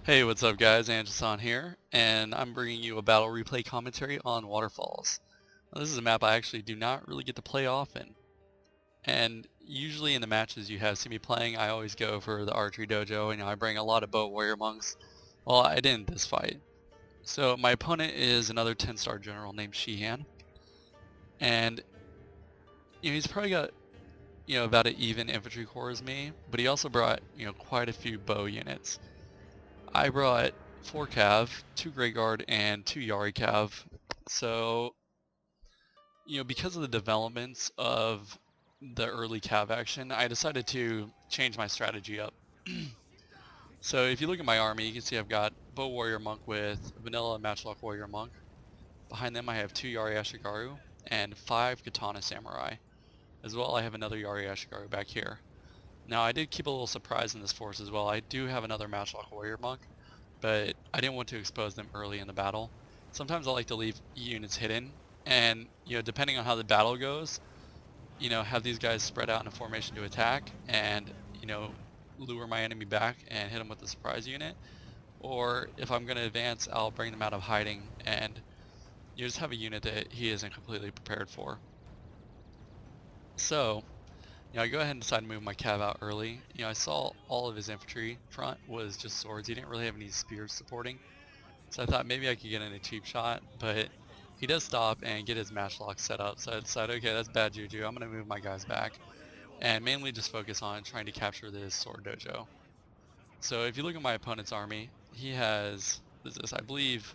Hey, what's up guys, Angelson here, and I'm bringing you a battle replay commentary on Waterfalls. Now, this is a map I actually do not really get to play often, and usually in the matches you have seen me playing, I always go for the archery dojo, and I bring a lot of bow warrior monks. Well, I didn't this fight. So my opponent is another 10-star general named Shihan, and he's probably got about an even infantry corps as me, but he also brought quite a few bow units. I brought 4 cav, 2 Grey Guard, and 2 Yari cav. So, because of the developments of the early cav action, I decided to change my strategy up. So if you look at my army, you can see I've got Bow Warrior Monk with Vanilla Matchlock Warrior Monk. Behind them I have 2 Yari Ashigaru and 5 Katana Samurai. As well, I have another Yari Ashigaru back here. Now, I did keep a little surprise in this force as well. I do have another Matchlock Warrior Monk, but I didn't want to expose them early in the battle. Sometimes I like to leave units hidden, and depending on how the battle goes, have these guys spread out in a formation to attack, and lure my enemy back and hit them with a surprise unit. Or if I'm going to advance, I'll bring them out of hiding, and just have a unit that he isn't completely prepared for. So, I go ahead and decide to move my cav out early. I saw all of his infantry front was just swords. He didn't really have any spears supporting. So I thought maybe I could get in a cheap shot, but he does stop and get his matchlock set up. So I decided, okay, that's bad juju. I'm going to move my guys back and mainly just focus on trying to capture this sword dojo. So if you look at my opponent's army, he has, I believe,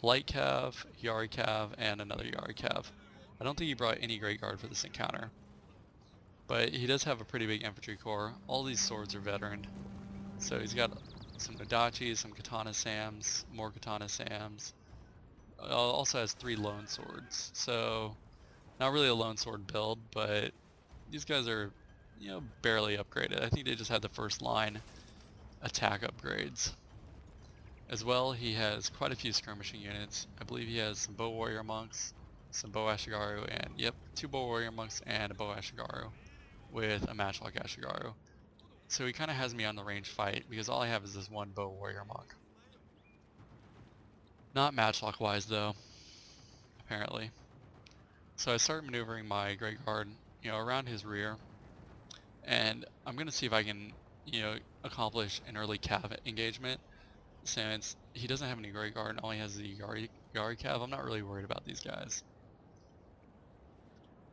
a light cav, Yari cav, and another Yari cav. I don't think he brought any Great Guard for this encounter. But he does have a pretty big infantry corps. All these swords are veteran. So he's got some Nodachis, some Katana Sams, more Katana Sams. Also has 3 lone swords. So not really a lone sword build, but these guys are, barely upgraded. I think they just had the first line attack upgrades. As well, he has quite a few skirmishing units. I believe he has some bow warrior monks, some bow ashigaru, and 2 bow warrior monks and a bow ashigaru with a matchlock Ashigaru. So he kind of has me on the range fight because all I have is this one bow warrior monk. Not matchlock wise though, apparently. So I start maneuvering my Great Guard, around his rear, and I'm gonna see if I can, accomplish an early cav engagement. Since he doesn't have any Great Guard and only has the Yari cav, I'm not really worried about these guys.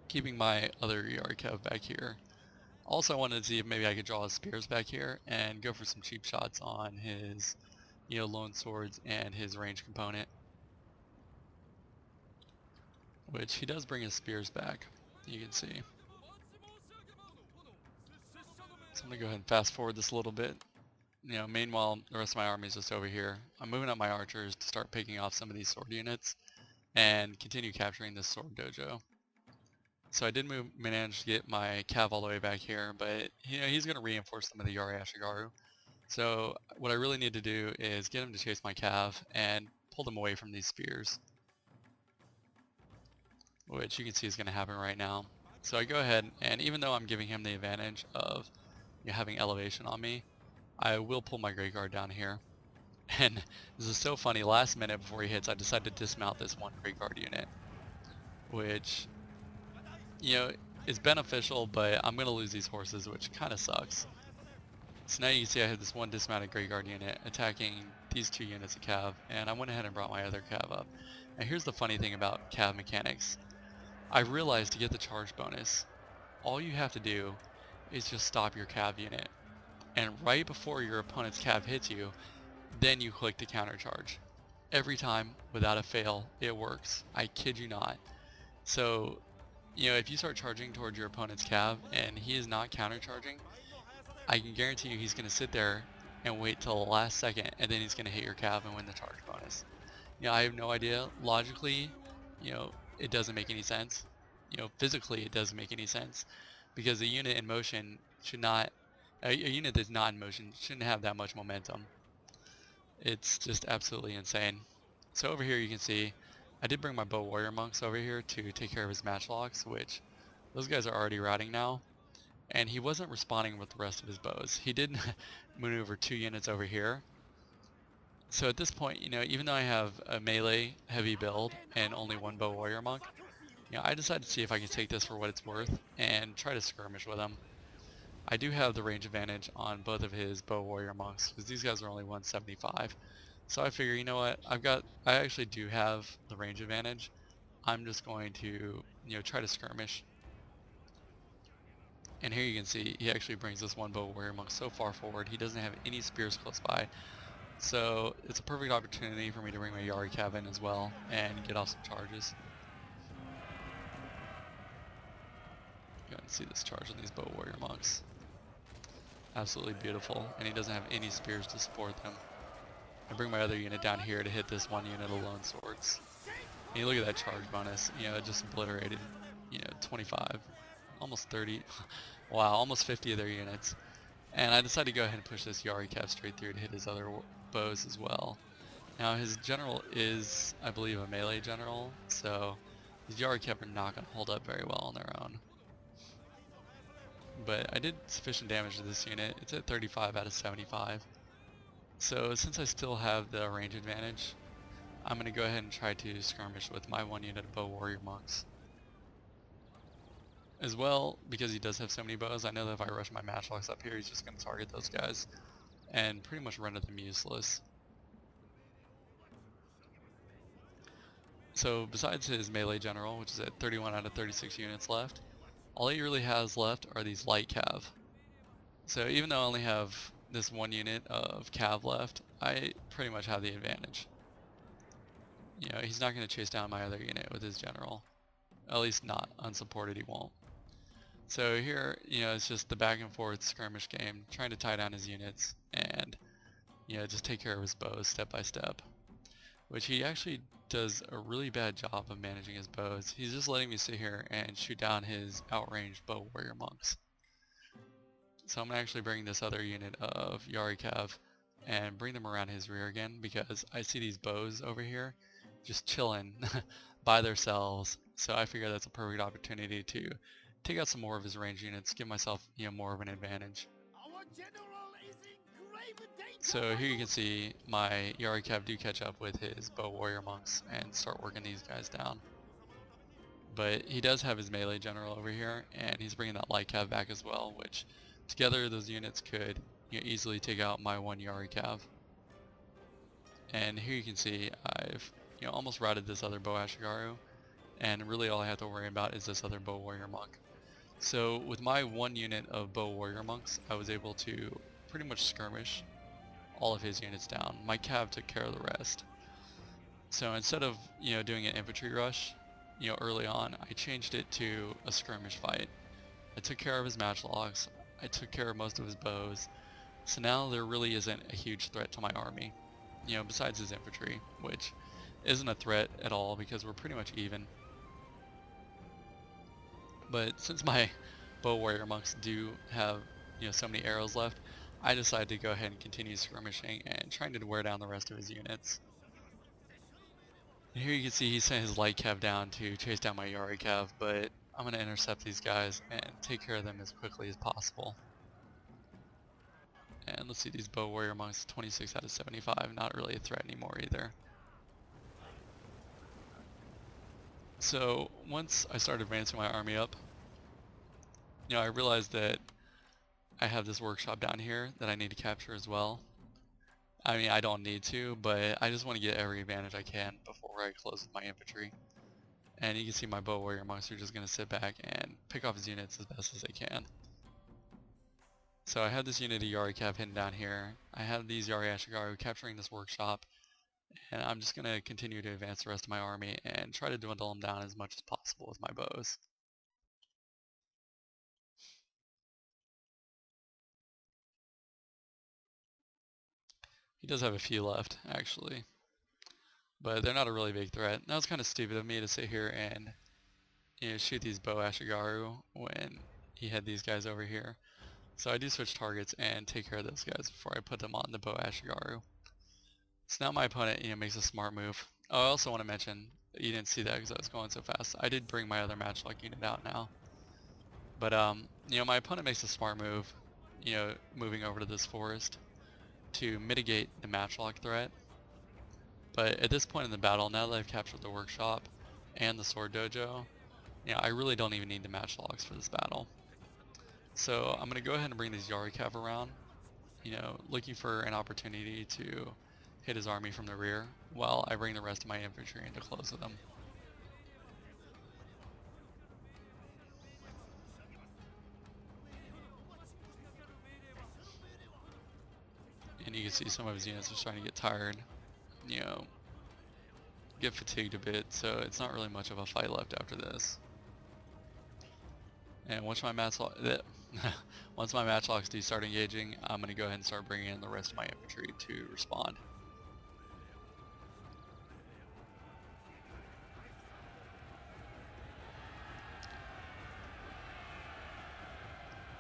Keeping my other Yari cav back here. Also, I wanted to see if maybe I could draw his spears back here and go for some cheap shots on his, lone swords and his range component. Which he does bring his spears back, you can see. So I'm going to go ahead and fast forward this a little bit. Meanwhile, the rest of my army is just over here. I'm moving up my archers to start picking off some of these sword units and continue capturing this sword dojo. So I did manage to get my cav all the way back here, but he's going to reinforce some of the Yari Ashigaru. So what I really need to do is get him to chase my cav and pull them away from these spears, which you can see is going to happen right now. So I go ahead, and even though I'm giving him the advantage of having elevation on me, I will pull my Great Guard down here. And this is so funny, last minute before he hits, I decided to dismount this one Great Guard unit, which it's beneficial, but I'm going to lose these horses, which kind of sucks. So now you can see I had this one dismounted Grey Guard unit attacking these 2 units of cav, and I went ahead and brought my other cav up. And here's the funny thing about cav mechanics. I realized to get the charge bonus, all you have to do is just stop your cav unit. And right before your opponent's cav hits you, then you click the counter charge. Every time, without a fail, it works. I kid you not. So if you start charging towards your opponent's cav and he is not countercharging, I can guarantee you he's going to sit there and wait till the last second, and then he's going to hit your cav and win the charge bonus. I have no idea. Logically, it doesn't make any sense. Physically it doesn't make any sense because a unit in motion should not, a unit that's not in motion shouldn't have that much momentum. It's just absolutely insane. So over here you can see I did bring my bow warrior monks over here to take care of his matchlocks, which those guys are already routing now. And he wasn't responding with the rest of his bows. He did maneuver 2 units over here. So at this point, even though I have a melee heavy build and only 1 bow warrior monk, I decided to see if I can take this for what it's worth and try to skirmish with him. I do have the range advantage on both of his bow warrior monks because these guys are only 175. So I figure, you know what, I actually do have the range advantage. I'm just going to, try to skirmish. And here you can see he actually brings this 1 bow warrior monk so far forward. He doesn't have any spears close by. So it's a perfect opportunity for me to bring my Yari Cav in as well and get off some charges. You can see this charge on these bow warrior monks. Absolutely beautiful, and he doesn't have any spears to support them. I bring my other unit down here to hit this 1 unit of lone swords. And you look at that charge bonus, it just obliterated, 25, almost 30, wow, almost 50 of their units. And I decided to go ahead and push this Yari Cav straight through to hit his other bows as well. Now his general is, I believe, a melee general, so his Yari Cav are not going to hold up very well on their own. But I did sufficient damage to this unit. It's at 35 out of 75. So since I still have the range advantage, I'm going to go ahead and try to skirmish with my 1 unit of bow warrior monks. As well, because he does have so many bows, I know that if I rush my matchlocks up here, he's just going to target those guys and pretty much render them useless. So besides his melee general, which is at 31 out of 36 units left, all he really has left are these light cav. So even though I only have this 1 unit of cav left, I pretty much have the advantage. He's not going to chase down my other unit with his general. At least not unsupported, he won't. So here, it's just the back and forth skirmish game, trying to tie down his units and, just take care of his bows step by step. Which he actually does a really bad job of managing his bows. He's just letting me sit here and shoot down his outranged bow warrior monks. So I'm going to actually bring this other unit of Yari Cav and bring them around his rear again, because I see these bows over here just chilling by themselves. So I figure that's a perfect opportunity to take out some more of his range units, give myself more of an advantage. So here you can see my Yari Cav do catch up with his bow warrior monks and start working these guys down. But he does have his melee general over here, and he's bringing that light cav back as well, which together those units could easily take out my 1 Yari Cav. And here you can see I've almost routed this other bow ashigaru, and really all I have to worry about is this other bow warrior monk. So with my 1 unit of bow warrior monks, I was able to pretty much skirmish all of his units down. My cav took care of the rest. So instead of doing an infantry rush early on, I changed it to a skirmish fight. I took care of his matchlocks, I took care of most of his bows, so now there really isn't a huge threat to my army, besides his infantry, which isn't a threat at all because we're pretty much even. But since my bow warrior monks do have so many arrows left, I decided to go ahead and continue skirmishing and trying to wear down the rest of his units. And here you can see he sent his light cav down to chase down my Yari Cav, but I'm going to intercept these guys and take care of them as quickly as possible. And let's see, these bow warrior monks, 26 out of 75, not really a threat anymore either. So once I started advancing my army up, I realized that I have this workshop down here that I need to capture as well. I mean, I don't need to, but I just want to get every advantage I can before I close with my infantry. And you can see my bow warrior monks are just going to sit back and pick off his units as best as they can. So I have this unit of Yari Cav hidden down here. I have these Yari Ashigaru capturing this workshop, and I'm just going to continue to advance the rest of my army and try to dwindle them down as much as possible with my bows. He does have a few left, actually, but they're not a really big threat. That was kind of stupid of me to sit here and shoot these bow ashigaru when he had these guys over here. So I do switch targets and take care of those guys before I put them on the bow ashigaru. So now my opponent, makes a smart move. Oh, I also want to mention, you didn't see that because I was going so fast. I did bring my other matchlock unit out now. But, my opponent makes a smart move, moving over to this forest to mitigate the matchlock threat. But at this point in the battle, now that I've captured the workshop and the sword dojo, I really don't even need the matchlocks for this battle. So I'm going to go ahead and bring these Yari Cav around, looking for an opportunity to hit his army from the rear while I bring the rest of my infantry in to close with them. And you can see some of his units are starting to get tired, get fatigued a bit, so it's not really much of a fight left after this. And once my matchlocks do start engaging, I'm going to go ahead and start bringing in the rest of my infantry to respond.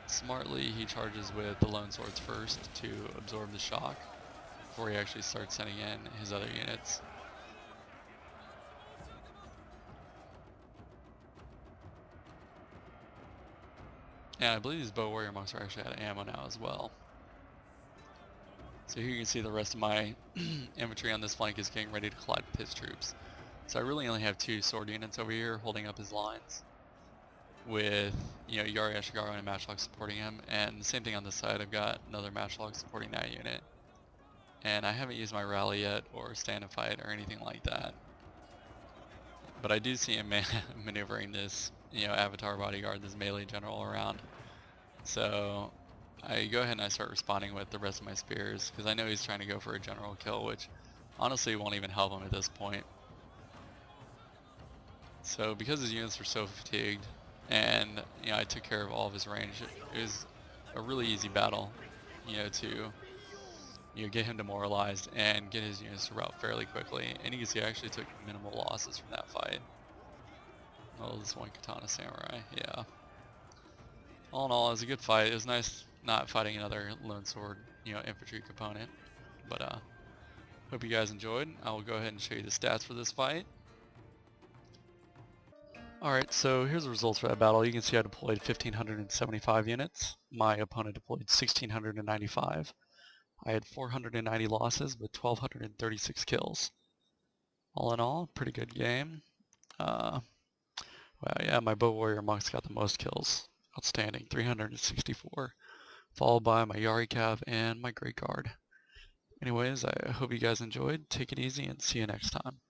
Smartly, he charges with the lone swords first to absorb the shock before he actually starts sending in his other units. And I believe these bow warrior monks are actually out of ammo now as well. So here you can see the rest of my infantry on this flank is getting ready to collide with his troops. So I really only have 2 sword units over here holding up his lines, with Yari Ashigaru and a matchlock supporting him, and the same thing on this side. I've got another matchlock supporting that unit, and I haven't used my rally yet or stand and fight or anything like that. But I do see him maneuvering this avatar bodyguard, this melee general around. So I go ahead and I start responding with the rest of my spears because I know he's trying to go for a general kill, which honestly won't even help him at this point. So because his units were so fatigued, and I took care of all of his range, it was a really easy battle, to get him demoralized and get his units to rout fairly quickly. And you can see I actually took minimal losses from that fight. Oh, this one katana samurai, yeah. All in all, it was a good fight. It was nice not fighting another lone sword, infantry component. But hope you guys enjoyed. I will go ahead and show you the stats for this fight. Alright, so here's the results for that battle. You can see I deployed 1,575 units. My opponent deployed 1,695. I had 490 losses with 1,236 kills. All in all, pretty good game. Well, yeah, my bow warrior monks got the most kills. Outstanding, 364. Followed by my Yari Cav and my Great Guard. Anyways, I hope you guys enjoyed. Take it easy and see you next time.